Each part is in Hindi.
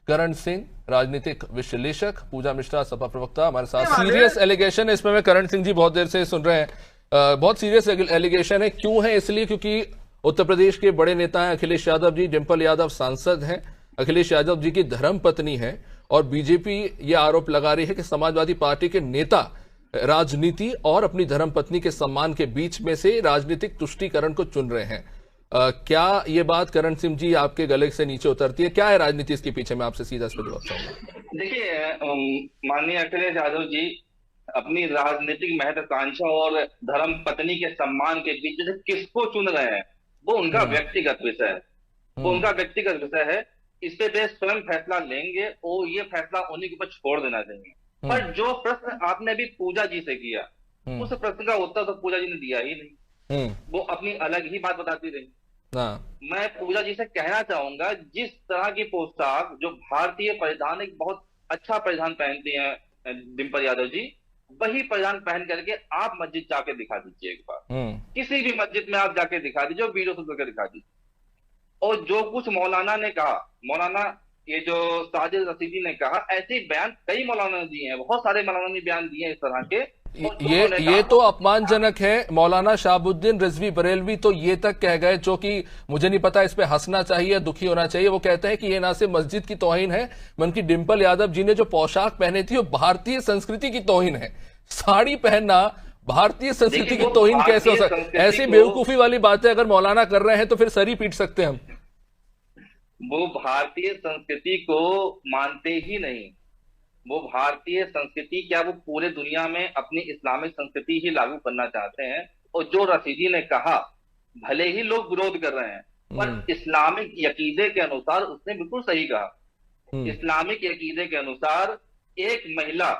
करण सिंह, राजनीतिक विश्लेषक, पूजा मिश्रा सपा प्रवक्ता हमारे साथ। सीरियस एलिगेशन है इसमें, मैं करण सिंह जी बहुत देर से सुन रहे हैं, बहुत सीरियस एलिगेशन है। क्यों है? इसलिए क्योंकि उत्तर प्रदेश के बड़े नेता हैं अखिलेश यादव जी, डिंपल यादव सांसद हैं, अखिलेश यादव जी की धर्मपत्नी है, और बीजेपी ये आरोप लगा रही है कि समाजवादी पार्टी के नेता राजनीति और अपनी धर्मपत्नी के सम्मान के बीच में से राजनीतिक तुष्टीकरण को चुन रहे हैं। क्या ये बात करण सिंह जी आपके गले से नीचे उतरती है? क्या है राजनीति इसके पीछे? मैं आपसे सीधा इस पर जवाब चाहूंगा। देखिए, माननीय अखिलेश यादव जी अपनी राजनीतिक महत्वाकांक्षा और धर्म पत्नी के सम्मान के बीच से किसको चुन रहे हैं, वो उनका व्यक्तिगत विषय है। वो उनका व्यक्तिगत विषय है, इस पे वे स्वयं फैसला लेंगे और ये फैसला उन्हीं के ऊपर छोड़ देना चाहिए। पर जो प्रश्न आपने भी पूजा जी से किया, उस प्रश्न का उत्तर तो पूजा जी ने दिया ही नहीं। वो अपनी अलग ही बात बताती रही। मैं पूजा जी से कहना चाहूंगा, जिस तरह की पोशाक जो भारतीय परिधान, एक बहुत अच्छा परिधान पहनती हैं डिंपल यादव जी, वही परिधान पहन करके आप मस्जिद जाके दिखा दीजिए एक बार। किसी भी मस्जिद में आप जाके दिखा दीजिए, वीडियो शूट करके दिखा दीजिए। और जो कुछ मौलाना ने कहा, मौलाना ये जो साजिद रशीदी ने कहा, ऐसे बयान कई मौलाना ने दिए हैं, बहुत सारे मौलाना ने बयान दिए हैं इस तरह के। ये तो अपमानजनक है। मौलाना शहाबुद्दीन रिजवी बरेलवी तो ये तक कह गए, जो कि मुझे नहीं पता इस पे हंसना चाहिए दुखी होना चाहिए। वो कहते हैं कि ये ना सिर्फ मस्जिद की तौहीन है, बल्कि डिंपल यादव जी ने जो पोशाक पहनी थी वो भारतीय संस्कृति की तौहीन है। साड़ी पहनना भारतीय संस्कृति की तौहीन कैसे हो सकता है? ऐसी बेवकूफी वाली बातें अगर मौलाना कर रहे हैं तो फिर सर ही पीट सकते हैं हम। वो भारतीय संस्कृति को मानते ही नहीं। वो भारतीय संस्कृति क्या, वो पूरे दुनिया में अपनी इस्लामिक संस्कृति ही लागू करना चाहते हैं। और जो रशीदी ने कहा, भले ही लोग विरोध कर रहे हैं, पर इस्लामिक यकीदे के अनुसार उसने बिल्कुल सही कहा। इस्लामिक यकीदे के अनुसार एक महिला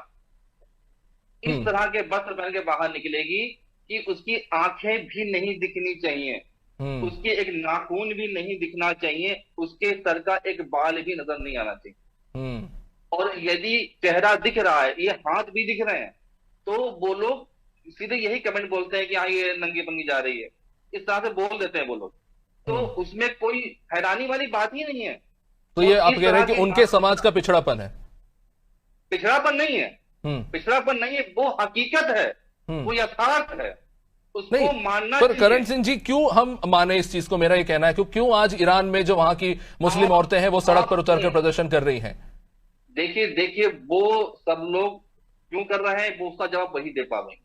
इस तरह के वस्त्र पहन के बाहर निकलेगी कि उसकी आंखें भी नहीं दिखनी चाहिए, उसके एक नाखून भी नहीं दिखना चाहिए, उसके सर का एक बाल भी नजर नहीं आना चाहिए। और यदि चेहरा दिख रहा है, ये हाथ भी दिख रहे हैं, तो वो लोग सीधे यही कमेंट बोलते हैं कि हाँ ये नंगी पंगी जा रही है, इस तरह से बोल देते हैं वो लोग। तो उसमें कोई हैरानी वाली बात ही नहीं है। तो ये आप कह रहे हैं कि उनके समाज का पिछड़ापन है? पिछड़ापन नहीं है, पिछड़ापन नहीं है, वो हकीकत है, वो यथार्थ है, उसको मानना। पर करण सिंह जी, क्यों हम माने इस चीज को? मेरा ये कहना है कि क्यों आज ईरान में जो वहां की मुस्लिम औरतें हैं वो सड़क पर उतरकर प्रदर्शन कर रही हैं? देखिए वो सब लोग क्यों कर रहे हैं, वो उसका जवाब वही दे पाएंगे।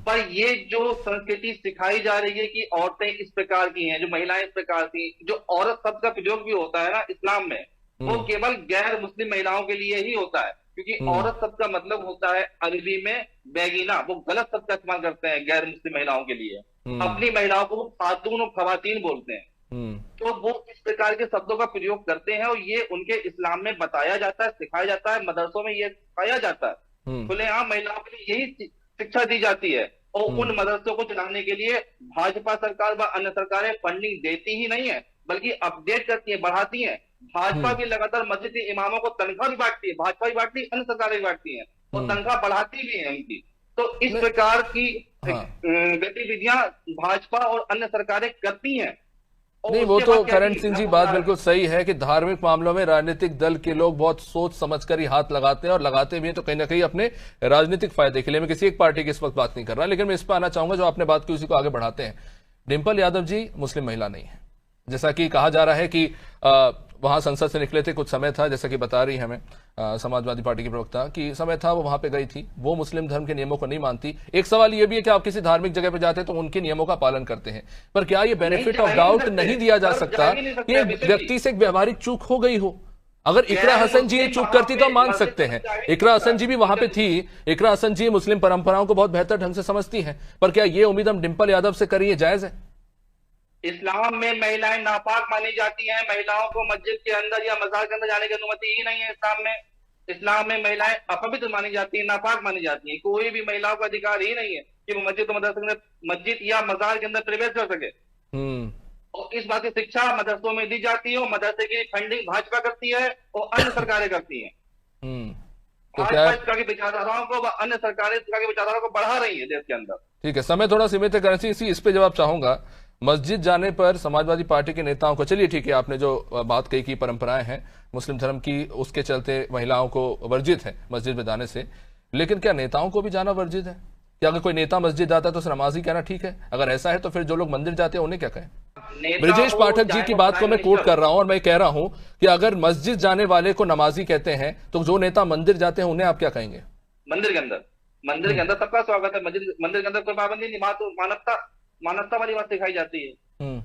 पर ये जो संस्कृति सिखाई जा रही है कि औरतें इस प्रकार की हैं, जो महिलाएं इस प्रकार की, जो औरत शब्द का प्रयोग भी होता है ना इस्लाम में, वो केवल गैर मुस्लिम महिलाओं के लिए ही होता है। क्योंकि औरत शब्द का मतलब होता है अरबी में बेगीना, वो गलत शब्द का इस्तेमाल करते हैं गैर मुस्लिम महिलाओं के लिए। अपनी महिलाओं को वो खातून और खवातीन बोलते हैं। तो वो इस प्रकार के शब्दों का प्रयोग करते हैं, और ये उनके इस्लाम में बताया जाता है, सिखाया जाता है, मदरसों में ये सिखाया जाता है। खुलेआम महिलाओं के लिए यही शिक्षा दी जाती है। और उन मदरसों को चलाने के लिए भाजपा सरकार व अन्य सरकारें फंडिंग देती ही नहीं है, बल्कि अपडेट करती है, बढ़ाती है। भाजपा भी लगातार मस्जिद के इमामों को तनख्वाह भी बांटती है, भाजपा भी बांटती है, अन्य सरकारें भी बांटती हैं, और तनख्वाह बढ़ाती भी है उनकी। तो इस प्रकार की गतिविधियां भाजपा और अन्य सरकारें करती हैं। नहीं, वो तो करण सिंह जी बात बिल्कुल सही है कि धार्मिक मामलों में राजनीतिक दल के लोग बहुत सोच समझकर ही हाथ लगाते हैं, और लगाते भी हैं तो कहीं ना कहीं अपने राजनीतिक फायदे के लिए। मैं किसी एक पार्टी की इस वक्त बात नहीं कर रहा, लेकिन मैं इस पर आना चाहूंगा जो आपने बात की उसी को आगे बढ़ाते हैं। डिंपल यादव जी मुस्लिम महिला नहीं है, जैसा कि कहा जा रहा है कि वहां संसद से निकले थे, कुछ समय था, जैसा कि बता रही है हमें समाजवादी पार्टी की प्रवक्ता कि समय था वो वहां पे गई थी, वो मुस्लिम धर्म के नियमों को नहीं मानती। एक सवाल ये भी है कि आप किसी धार्मिक जगह पे जाते हैं तो उनके नियमों का पालन करते हैं, पर क्या ये बेनिफिट ऑफ डाउट नहीं दिया जा सकता कि व्यक्ति से एक व्यवहारिक चूक हो गई हो? अगर इकरा हसन जी ये चूक करती तो हम मान सकते हैं, इकरा हसन जी भी वहां पे थी, इकरा हसन जी मुस्लिम परंपराओं को बहुत बेहतर ढंग से समझती हैं, पर क्या ये उम्मीद हम डिंपल यादव से करिए जायज है? इस्लाम में महिलाएं नापाक मानी जाती हैं, महिलाओं को मस्जिद के अंदर या मजार के अंदर जाने की अनुमति ही नहीं है इस्लाम में। इस्लाम में महिलाएं अपवित्र मानी जाती हैं, नापाक मानी जाती हैं। कोई भी महिलाओं का अधिकार ही नहीं है कि वो मस्जिद या मजार के अंदर प्रवेश कर सके। और इस बात की शिक्षा मदरसों में दी जाती है, और मदरसे की फंडिंग भाजपा करती है और अन्य सरकारें करती हैं। भाजपा इस तरह की विचारधाराओं को व अन्य सरकारें इस तरह की विचारधाराओं को बढ़ा रही है देश के अंदर। ठीक है, समय थोड़ा सीमित है, इस पे जवाब चाहूंगा। मस्जिद जाने पर समाजवादी पार्टी के नेताओं को, चलिए ठीक है, आपने जो बात कही कि परंपराएं हैं मुस्लिम धर्म की, उसके चलते महिलाओं को वर्जित है मस्जिद में जाने से, लेकिन क्या नेताओं को भी जाना वर्जित है? कि अगर कोई नेता मस्जिद जाता है तो उसे नमाजी कहना ठीक है? अगर ऐसा है तो फिर जो लोग मंदिर जाते हैं उन्हें क्या कहें? ब्रजेश पाठक जी की बात को मैं कोट कर रहा हूं और मैं कह रहा हूं कि अगर मस्जिद जाने वाले को नमाजी कहते हैं तो जो नेता मंदिर जाते हैं उन्हें आप क्या कहेंगे? मंदिर के अंदर सबका स्वागत है। मंदिर के अंदर कोई पाबंदी नहीं, वहां तो मानवता वाली बात सिखाई जाती है,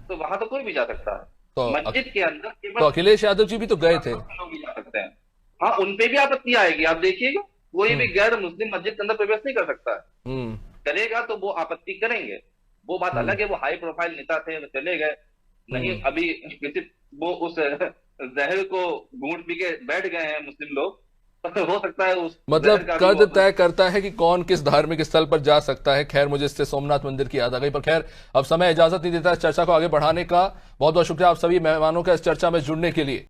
तो वहां तो कोई भी जा सकता है। तो मस्जिद के अंदर केवल तो अखिलेश यादव जी भी तो गए थे, लोग भी जा सकते हैं। हाँ, उनपे भी आपत्ति आएगी, आप देखिएगा, कोई भी गैर मुस्लिम मस्जिद के अंदर प्रवेश नहीं कर सकता है। करेगा तो वो आपत्ति करेंगे, वो बात अलग है। वो हाई प्रोफाइल नेता थे, वो चले गए, नहीं अभी किसी वो उस जहर को घूंट पी के बैठ गए हैं मुस्लिम लोग, तो हो सकता है उस मतलब कद तय करता है कि कौन किस धार्मिक स्थल पर जा सकता है। खैर, मुझे इससे सोमनाथ मंदिर की याद आ गई, पर खैर अब समय इजाजत नहीं देता इस चर्चा को आगे बढ़ाने का। बहुत बहुत शुक्रिया आप सभी मेहमानों का इस चर्चा में जुड़ने के लिए।